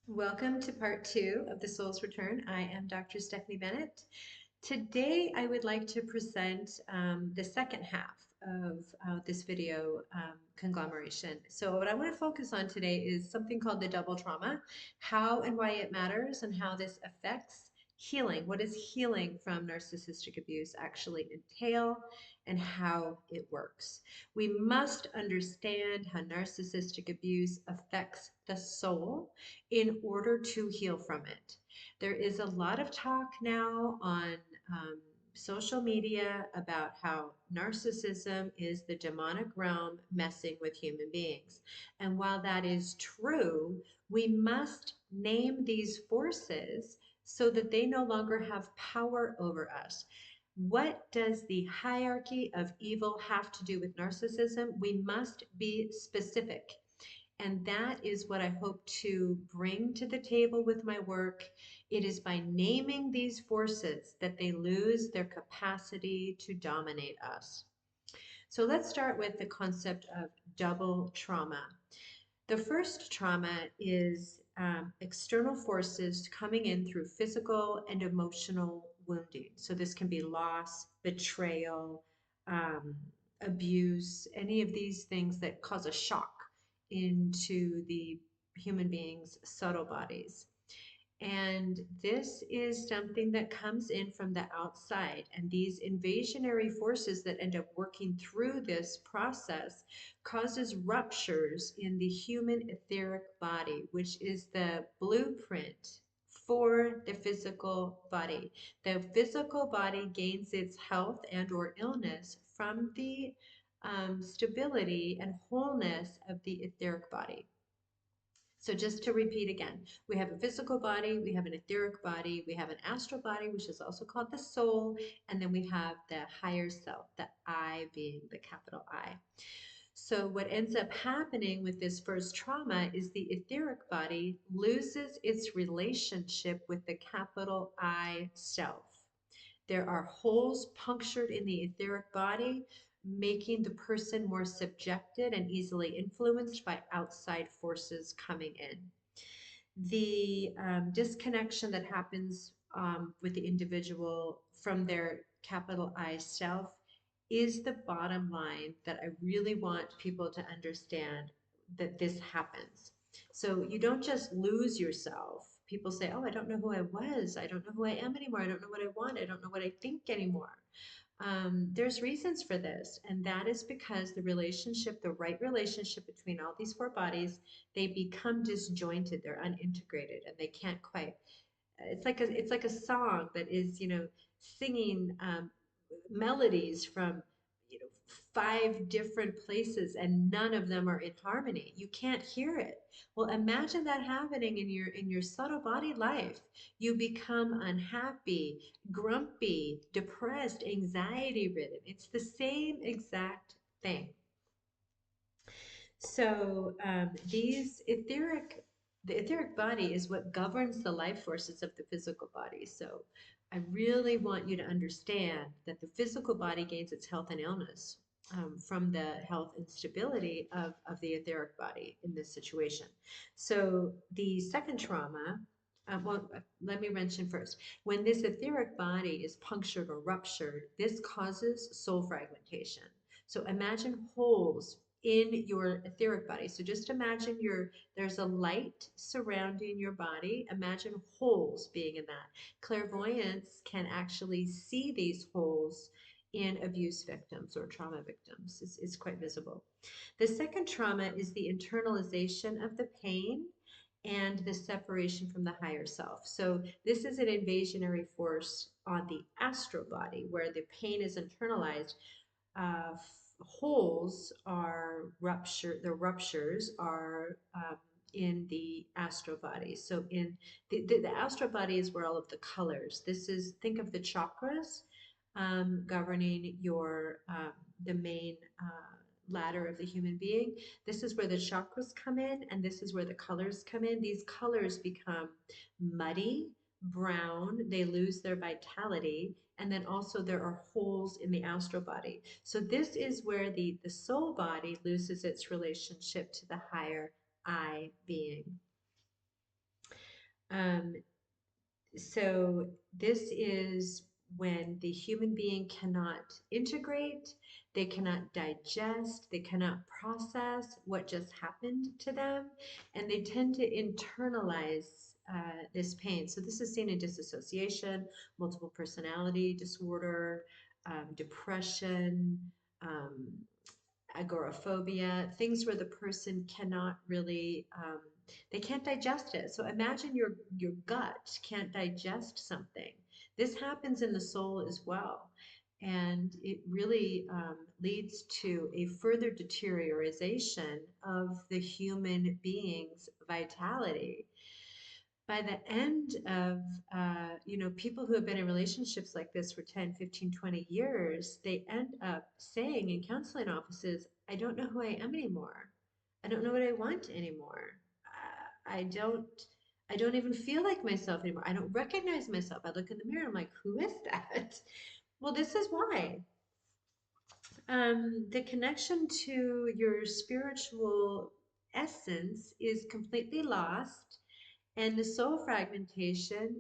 Welcome to part two of The Soul's Return. I am Dr. Stephanie Bennett. Today, I would like to present the second half of this video conglomeration. So what I want to focus on today is something called the double trauma, how and why it matters, and how this affects healing. What does healing from narcissistic abuse actually entail, and how it works? We must understand how narcissistic abuse affects the soul in order to heal from it. There is a lot of talk now on um, social media about how narcissism is the demonic realm messing with human beings. And while that is true, we must name these forces so that they no longer have power over us. What does the hierarchy of evil have to do with narcissism? We must be specific. And that is what I hope to bring to the table with my work. It is by naming these forces that they lose their capacity to dominate us. So let's start with the concept of double trauma. The first trauma is external forces coming in through physical and emotional wounding. So this can be loss, betrayal, um, abuse, any of these things that cause a shock into the human being's subtle bodies. And this is something that comes in from the outside. And these invasionary forces that end up working through this process causes ruptures in the human etheric body, which is the blueprint for the physical body. The physical body gains its health and or illness from the stability and wholeness of the etheric body. So just to repeat again, we have a physical body, we have an etheric body, we have an astral body, which is also called the soul, and then we have the higher self, the I being the capital I. So what ends up happening with this first trauma is the etheric body loses its relationship with the capital I self. There are holes punctured in the etheric body, making the person more subjected and easily influenced by outside forces coming in. The disconnection that happens with the individual from their capital I self is the bottom line that I really want people to understand that this happens. So you don't just lose yourself. People say, oh, I don't know who I was. I don't know who I am anymore. I don't know what I want. I don't know what I think anymore. There's reasons for this, and that is because the relationship, the right relationship between all these four bodies, they become disjointed, they're unintegrated, and they can't quite. It's like a song that is, singing melodies from you know five different places and none of them are in harmony. You can't hear it. Well, imagine that happening in your subtle body life. You become unhappy, grumpy, depressed, anxiety ridden. It's the same exact thing. So the etheric body is what governs the life forces of the physical body. So I really want you to understand that the physical body gains its health and illness from the health and stability of the etheric body in this situation. So the second trauma, let me mention first, when this etheric body is punctured or ruptured, this causes soul fragmentation. So imagine holes in your etheric body. So just imagine there's a light surrounding your body. Imagine holes being in that. Clairvoyance can actually see these holes in abuse victims or trauma victims. It's quite visible. The second trauma is the internalization of the pain and the separation from the higher self. So this is an invasionary force on the astral body where the pain is internalized. uh, Holes are rupture. The ruptures are in the astral body. So in the astral body is where all of the colors. This is, think of the chakras governing your the main ladder of the human being. This is where the chakras come in, and this is where the colors come in. These colors become muddy, brown, they lose their vitality, and then also there are holes in the astral body. So this is where the soul body loses its relationship to the higher I being. Um, so this is when the human being cannot integrate, they cannot digest, they cannot process what just happened to them, and they tend to internalize this pain. So this is seen in disassociation, multiple personality disorder, depression, um, agoraphobia, things where the person cannot really, they can't digest it. So imagine your gut can't digest something. This happens in the soul as well. And it really leads to a further deterioration of the human being's vitality. By the end of, people who have been in relationships like this for 10, 15, 20 years, they end up saying in counseling offices, I don't know who I am anymore. I don't know what I want anymore. I don't, I don't even feel like myself anymore. I don't recognize myself. I look in the mirror, I'm like, who is that? Well, this is why. The connection to your spiritual essence is completely lost, and the soul fragmentation,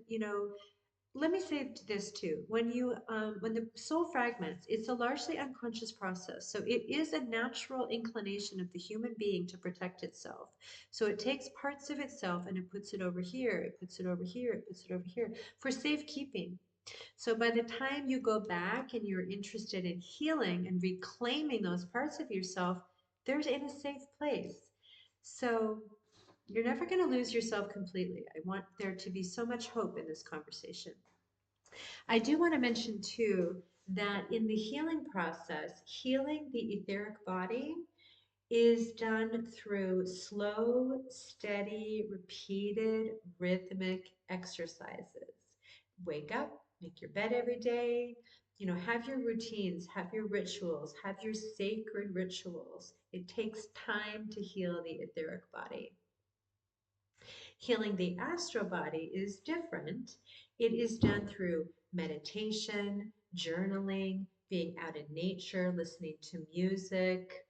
let me say this too. When the soul fragments, it's a largely unconscious process. So it is a natural inclination of the human being to protect itself. So it takes parts of itself and it puts it over here, it puts it over here, it puts it over here for safekeeping. So by the time you go back and you're interested in healing and reclaiming those parts of yourself, they're in a safe place. So you're never going to lose yourself completely. I want there to be so much hope in this conversation. I do want to mention too that in the healing process, healing the etheric body is done through slow, steady, repeated, rhythmic exercises. Wake up, make your bed every day, have your routines, have your rituals, have your sacred rituals. It takes time to heal the etheric body. Healing the astral body is different. It is done through meditation, journaling, being out in nature, listening to music,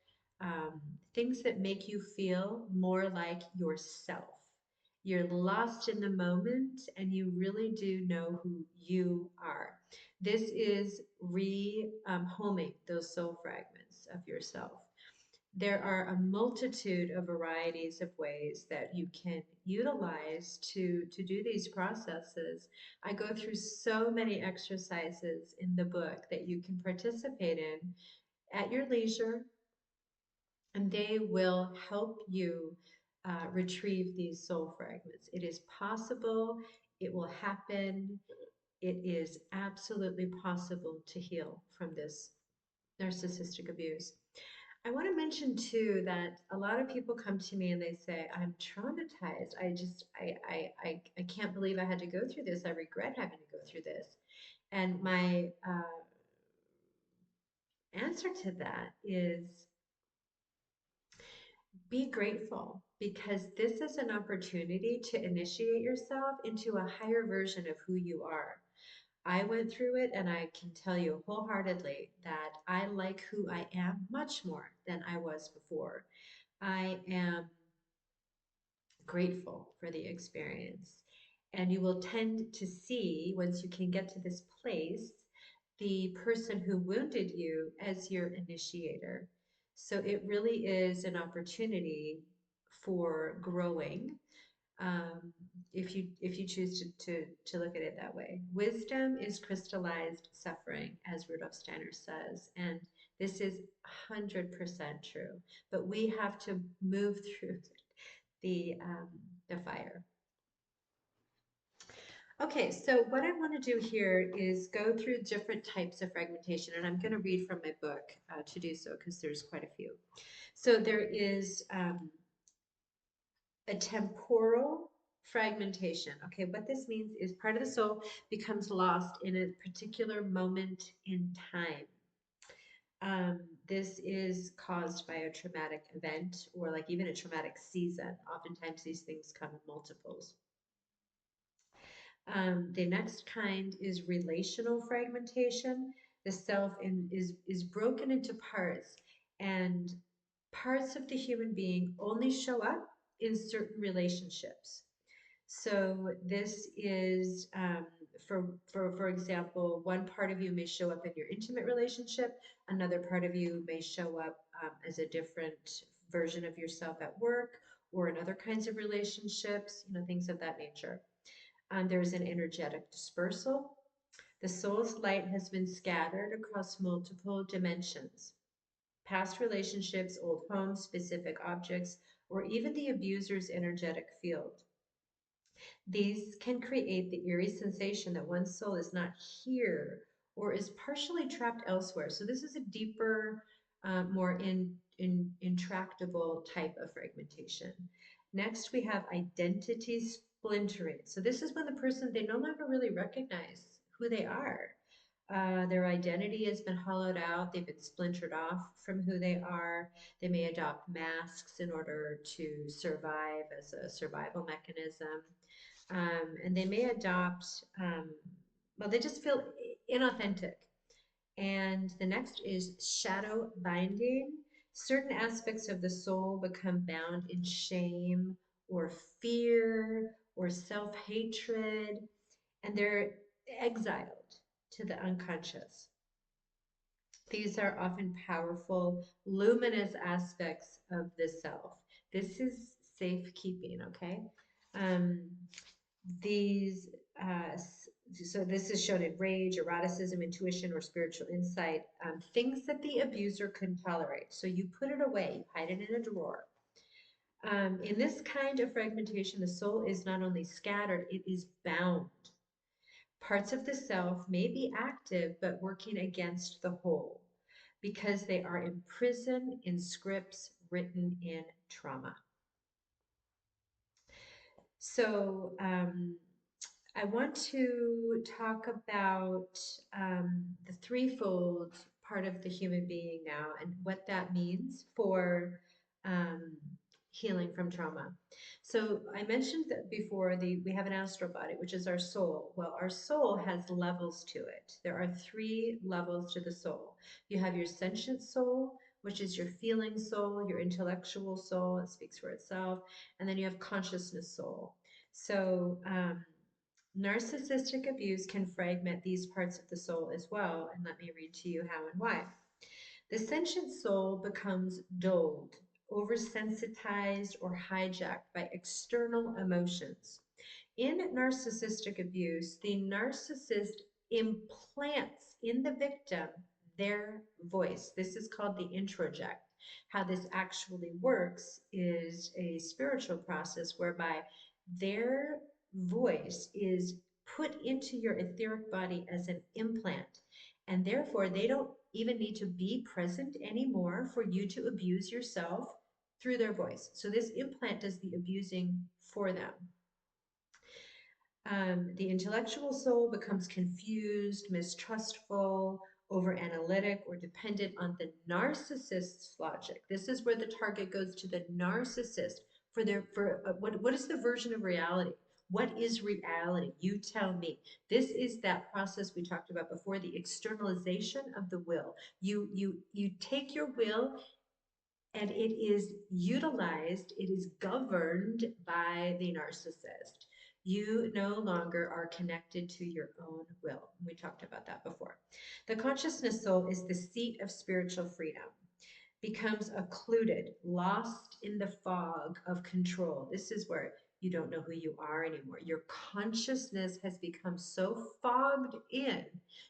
things that make you feel more like yourself. You're lost in the moment and you really do know who you are. This is re-homing those soul fragments of yourself. There are a multitude of varieties of ways that you can utilize to do these processes. I go through so many exercises in the book that you can participate in at your leisure, and they will help you retrieve these soul fragments. It is possible, it will happen, it is absolutely possible to heal from this narcissistic abuse. I want to mention too that a lot of people come to me and they say, I'm traumatized. I can't believe I had to go through this. I regret having to go through this. And my answer to that is be grateful, because this is an opportunity to initiate yourself into a higher version of who you are. I went through it and I can tell you wholeheartedly that I like who I am much more than I was before. I am grateful for the experience. And you will tend to see, once you can get to this place, the person who wounded you as your initiator. So it really is an opportunity for growing, if you choose to look at it that way. Wisdom is crystallized suffering, as Rudolf Steiner says, and this is 100% true. But we have to move through the fire. Okay, so what I want to do here is go through different types of fragmentation, and I'm going to read from my book to do so, because there's quite a few. So there is a temporal fragmentation. Okay, what this means is part of the soul becomes lost in a particular moment in time. This is caused by a traumatic event, or like even a traumatic season. Oftentimes these things come in multiples. The next kind is relational fragmentation. The self is broken into parts, and parts of the human being only show up in certain relationships. So this is, for example, one part of you may show up in your intimate relationship, another part of you may show up as a different version of yourself at work or in other kinds of relationships, things of that nature. There's an energetic dispersal. The soul's light has been scattered across multiple dimensions. Past relationships, old homes, specific objects, or even the abuser's energetic field. These can create the eerie sensation that one's soul is not here or is partially trapped elsewhere. So this is a deeper, more intractable type of fragmentation. Next, we have identity splintering. So this is when the person, they no longer really recognize who they are. Their identity has been hollowed out. They've been splintered off from who they are. They may adopt masks in order to survive as a survival mechanism. And they may adopt, well, they just feel inauthentic. And the next is shadow binding. Certain aspects of the soul become bound in shame or fear or self hatred, and they're exiled to the unconscious. These are often powerful, luminous aspects of the self. This is safekeeping, okay? Um, these so this is shown in rage, eroticism, intuition, or spiritual insight, things that the abuser couldn't tolerate. So you put it away, you hide it in a drawer. In this kind of fragmentation, the soul is not only scattered, it is bound. Parts of the self may be active but working against the whole because they are imprisoned in scripts written in trauma. So I want to talk about the threefold part of the human being now and what that means for um, healing from trauma. So I mentioned that before, we have an astral body, which is our soul. Well, our soul has levels to it. There are 3 levels to the soul. You have your sentient soul, which is your feeling soul, your intellectual soul, it speaks for itself, and then you have consciousness soul. So narcissistic abuse can fragment these parts of the soul as well, and let me read to you how and why. The sentient soul becomes dulled, oversensitized, or hijacked by external emotions. In narcissistic abuse, the narcissist implants in the victim their voice. This is called the introject. How this actually works is a spiritual process whereby their voice is put into your etheric body as an implant. And therefore, they don't even need to be present anymore for you to abuse yourself through their voice. So this implant does the abusing for them. The intellectual soul becomes confused, mistrustful, over analytic, or dependent on the narcissist's logic. This is where the target goes to the narcissist what is the version of reality? What is reality? You tell me. This is that process we talked about before, the externalization of the will. You take your will and it is utilized, it is governed by the narcissist. You no longer are connected to your own will. We talked about that before. The consciousness soul is the seat of spiritual freedom, becomes occluded, lost in the fog of control. This is where you don't know who you are anymore. Your consciousness has become so fogged in,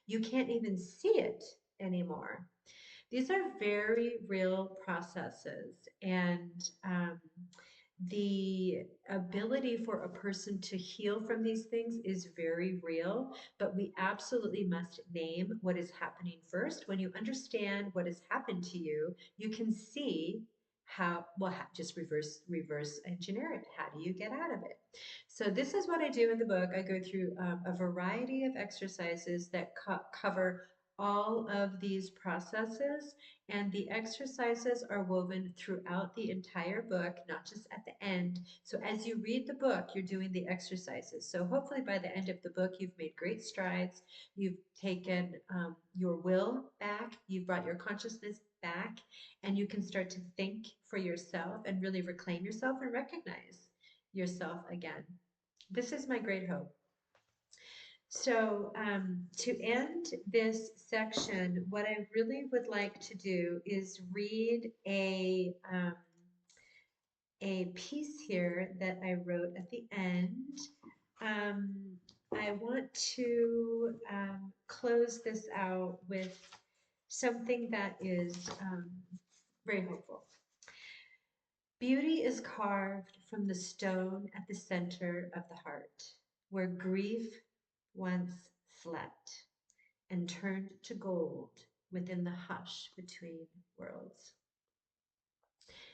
you can't even see it anymore. These are very real processes, and the ability for a person to heal from these things is very real, but we absolutely must name what is happening first. When you understand what has happened to you, you can see how, well, just reverse engineer it. How do you get out of it? So this is what I do in the book. I go through a variety of exercises that cover all of these processes, and the exercises are woven throughout the entire book, not just at the end. So as you read the book, you're doing the exercises. So hopefully by the end of the book, you've made great strides. You've taken your will back, you've brought your consciousness back, and you can start to think for yourself and really reclaim yourself and recognize yourself again. This is my great hope. So, to end this section, what I really would like to do is read a piece here that I wrote at the end. I want to close this out with something that is very hopeful. Beauty is carved from the stone at the center of the heart, where grief once slept and turned to gold within the hush between worlds.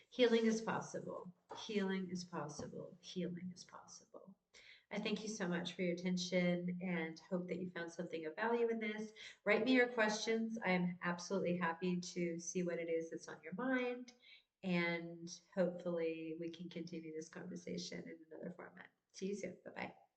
Healing is possible. Healing is possible. Healing is possible. I thank you so much for your attention and hope that you found something of value in this. Write me your questions. I am absolutely happy to see what it is that's on your mind. And hopefully we can continue this conversation in another format. See you soon. Bye-bye.